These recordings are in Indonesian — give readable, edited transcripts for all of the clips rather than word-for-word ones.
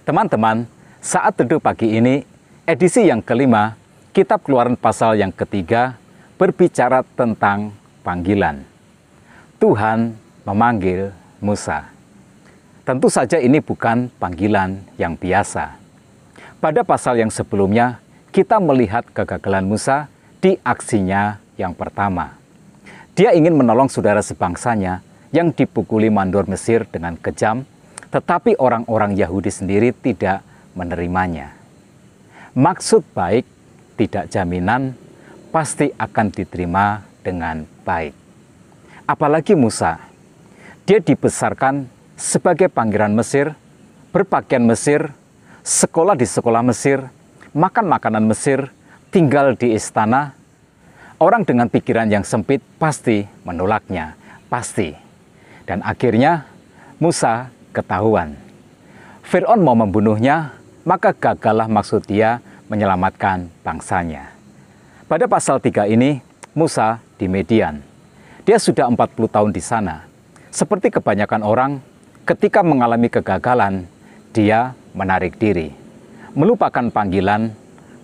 Teman-teman, saat teduh pagi ini, edisi yang kelima, Kitab Keluaran pasal yang ketiga, berbicara tentang panggilan. Tuhan memanggil Musa. Tentu saja ini bukan panggilan yang biasa. Pada pasal yang sebelumnya, kita melihat kegagalan Musa di aksinya yang pertama. Dia ingin menolong saudara sebangsanya yang dipukuli mandor Mesir dengan kejam, tetapi orang-orang Yahudi sendiri tidak menerimanya. Maksud baik tidak jaminan pasti akan diterima dengan baik. Apalagi Musa, dia dibesarkan sebagai pangeran Mesir, berpakaian Mesir, sekolah di sekolah Mesir, makan makanan Mesir, tinggal di istana. Orang dengan pikiran yang sempit pasti menolaknya, pasti. Dan akhirnya Musa ketahuan. Fir'aun mau membunuhnya, maka gagallah maksud dia menyelamatkan bangsanya. Pada pasal 3 ini, Musa di Midian. Dia sudah 40 tahun di sana. Seperti kebanyakan orang, ketika mengalami kegagalan, dia menarik diri. Melupakan panggilan,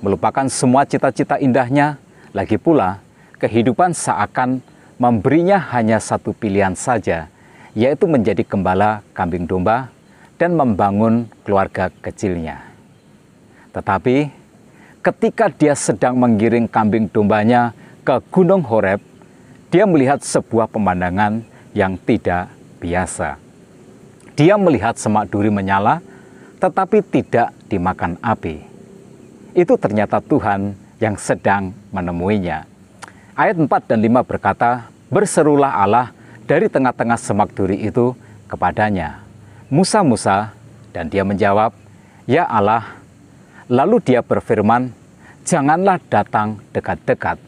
melupakan semua cita-cita indahnya, lagi pula kehidupan seakan memberinya hanya satu pilihan saja, yaitu menjadi gembala kambing domba dan membangun keluarga kecilnya. Tetapi ketika dia sedang menggiring kambing dombanya ke Gunung Horeb, dia melihat sebuah pemandangan yang tidak biasa. Dia melihat semak duri menyala, tetapi tidak dimakan api. Itu ternyata Tuhan yang sedang menemuinya. Ayat 4 dan 5 berkata, "Berserulah Allah dari tengah-tengah semak duri itu kepadanya, 'Musa, Musa,' dan dia menjawab, 'Ya Allah.' Lalu dia berfirman, 'Janganlah datang dekat-dekat.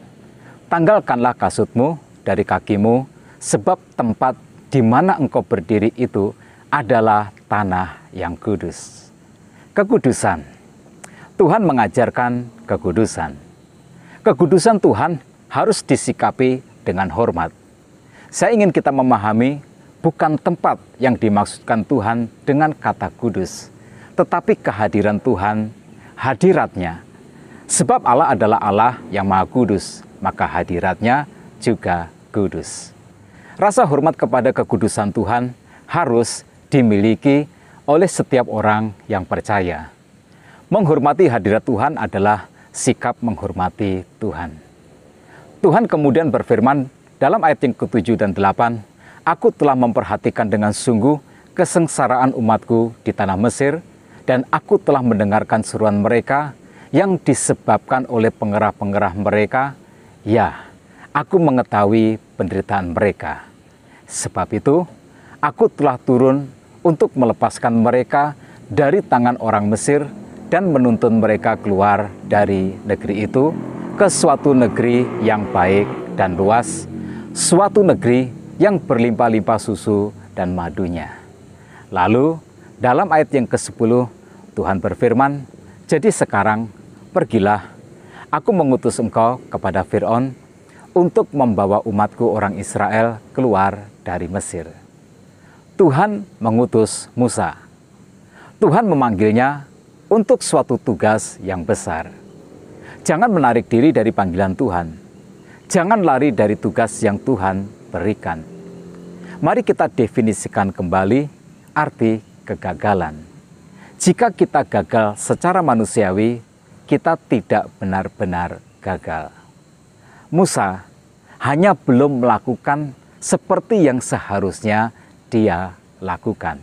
Tanggalkanlah kasutmu dari kakimu, sebab tempat di mana engkau berdiri itu adalah tanah yang kudus.'" Kekudusan. Tuhan mengajarkan kekudusan. Kekudusan Tuhan harus disikapi dengan hormat. Saya ingin kita memahami bukan tempat yang dimaksudkan Tuhan dengan kata kudus, tetapi kehadiran Tuhan, hadiratnya. Sebab Allah adalah Allah yang Maha Kudus, maka hadiratnya juga kudus. Rasa hormat kepada kekudusan Tuhan harus dimiliki oleh setiap orang yang percaya. Menghormati hadirat Tuhan adalah sikap menghormati Tuhan. Tuhan kemudian berfirman dalam ayat yang ke-7 dan 8, "Aku telah memperhatikan dengan sungguh kesengsaraan umatku di tanah Mesir, dan aku telah mendengarkan seruan mereka yang disebabkan oleh pengerah-pengerah mereka. Ya, aku mengetahui penderitaan mereka. Sebab itu, aku telah turun untuk melepaskan mereka dari tangan orang Mesir dan menuntun mereka keluar dari negeri itu ke suatu negeri yang baik dan luas, suatu negeri yang berlimpah-limpah susu dan madunya." Lalu dalam ayat yang ke-10 Tuhan berfirman, "Jadi sekarang pergilah, aku mengutus engkau kepada Fir'aun untuk membawa umatku orang Israel keluar dari Mesir." Tuhan mengutus Musa. Tuhan memanggilnya untuk suatu tugas yang besar. Jangan menarik diri dari panggilan Tuhan. Jangan lari dari tugas yang Tuhan berikan. Mari kita definisikan kembali arti kegagalan. Jika kita gagal secara manusiawi, kita tidak benar-benar gagal. Musa hanya belum melakukan seperti yang seharusnya dia lakukan.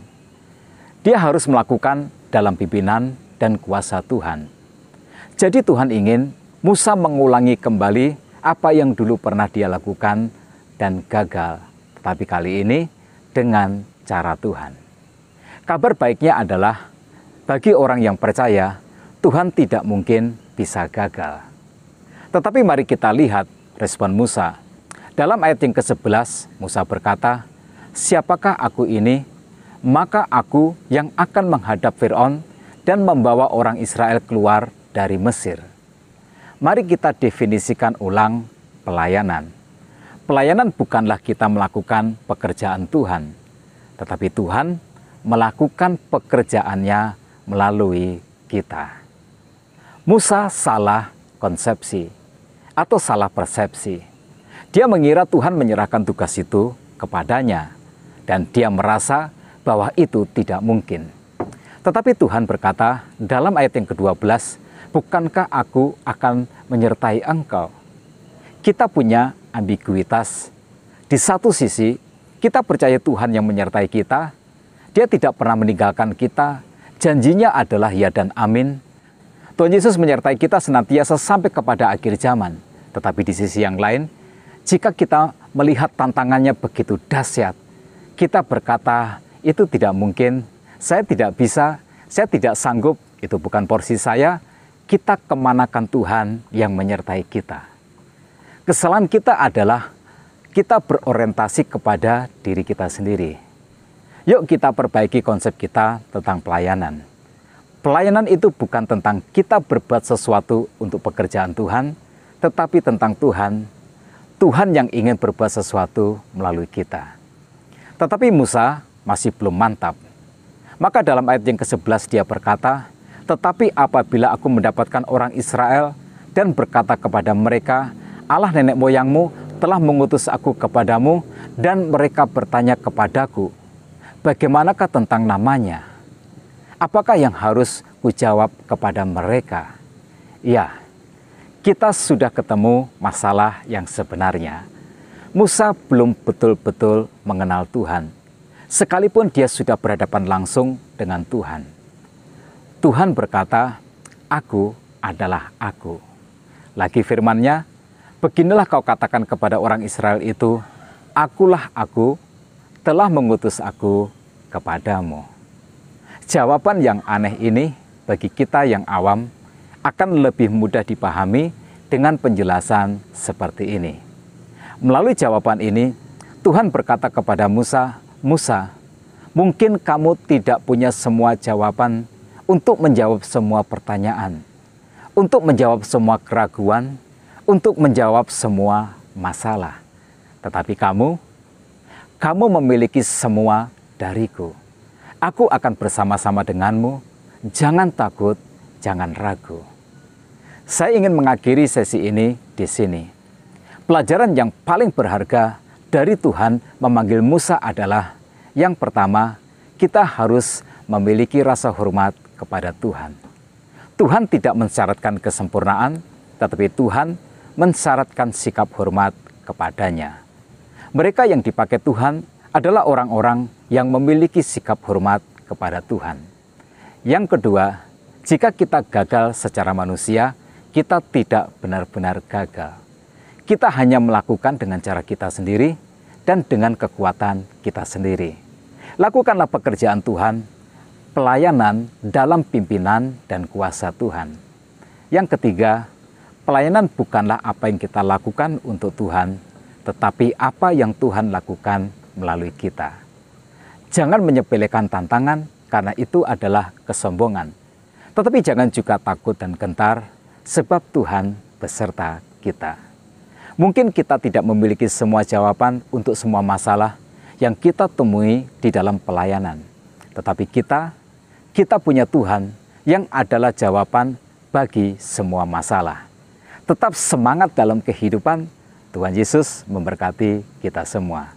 Dia harus melakukan dalam pimpinan dan kuasa Tuhan. Jadi Tuhan ingin Musa mengulangi kembali apa yang dulu pernah dia lakukan dan gagal. Tetapi kali ini dengan cara Tuhan. Kabar baiknya adalah bagi orang yang percaya, Tuhan tidak mungkin bisa gagal. Tetapi mari kita lihat respon Musa. Dalam ayat yang ke-11, Musa berkata, "Siapakah aku ini? Maka aku yang akan menghadap Fir'aun dan membawa orang Israel keluar dari Mesir." Mari kita definisikan ulang pelayanan. Pelayanan bukanlah kita melakukan pekerjaan Tuhan, tetapi Tuhan melakukan pekerjaannya melalui kita. Musa salah konsepsi atau salah persepsi. Dia mengira Tuhan menyerahkan tugas itu kepadanya dan dia merasa bahwa itu tidak mungkin. Tetapi Tuhan berkata dalam ayat yang ke-12, bukankah aku akan menyertai engkau? Kita punya ambiguitas. Di satu sisi, kita percaya Tuhan yang menyertai kita. Dia tidak pernah meninggalkan kita. Janjinya adalah ya dan amin. Tuhan Yesus menyertai kita senantiasa sampai kepada akhir zaman. Tetapi di sisi yang lain, jika kita melihat tantangannya begitu dahsyat, kita berkata, itu tidak mungkin, saya tidak bisa, saya tidak sanggup, itu bukan porsi saya. Kita kemanakan Tuhan yang menyertai kita. Kesalahan kita adalah kita berorientasi kepada diri kita sendiri. Yuk kita perbaiki konsep kita tentang pelayanan. Pelayanan itu bukan tentang kita berbuat sesuatu untuk pekerjaan Tuhan, tetapi tentang Tuhan. Tuhan yang ingin berbuat sesuatu melalui kita. Tetapi Musa masih belum mantap. Maka dalam ayat yang ke-11 dia berkata, tetapi apabila aku mendapatkan orang Israel dan berkata kepada mereka, Allah nenek moyangmu telah mengutus aku kepadamu, dan mereka bertanya kepadaku, bagaimanakah tentang namanya? Apakah yang harus kujawab kepada mereka? Ya, kita sudah ketemu masalah yang sebenarnya. Musa belum betul-betul mengenal Tuhan, sekalipun dia sudah berhadapan langsung dengan Tuhan. Tuhan berkata, aku adalah aku. Lagi firman-Nya, beginilah kau katakan kepada orang Israel itu, akulah aku, telah mengutus aku kepadamu. Jawaban yang aneh ini bagi kita yang awam akan lebih mudah dipahami dengan penjelasan seperti ini. Melalui jawaban ini, Tuhan berkata kepada Musa, Musa, mungkin kamu tidak punya semua jawaban untuk menjawab semua pertanyaan, untuk menjawab semua keraguan, untuk menjawab semua masalah. Tetapi kamu memiliki semua dariku. Aku akan bersama-sama denganmu, jangan takut, jangan ragu. Saya ingin mengakhiri sesi ini di sini. Pelajaran yang paling berharga dari Tuhan memanggil Musa adalah, yang pertama, kita harus memiliki rasa hormat kepada Tuhan. Tuhan tidak mensyaratkan kesempurnaan, tetapi Tuhan mensyaratkan sikap hormat kepadanya. Mereka yang dipakai Tuhan adalah orang-orang yang memiliki sikap hormat kepada Tuhan. Yang kedua, jika kita gagal secara manusia, kita tidak benar-benar gagal. Kita hanya melakukan dengan cara kita sendiri dan dengan kekuatan kita sendiri. Lakukanlah pekerjaan Tuhan, pelayanan dalam pimpinan dan kuasa Tuhan. Yang ketiga, pelayanan bukanlah apa yang kita lakukan untuk Tuhan, tetapi apa yang Tuhan lakukan melalui kita. Jangan menyepelekan tantangan karena itu adalah kesombongan. Tetapi jangan juga takut dan gentar sebab Tuhan beserta kita. Mungkin kita tidak memiliki semua jawaban untuk semua masalah yang kita temui di dalam pelayanan. Tetapi kita punya Tuhan yang adalah jawaban bagi semua masalah. Tetap semangat dalam kehidupan. Tuhan Yesus memberkati kita semua.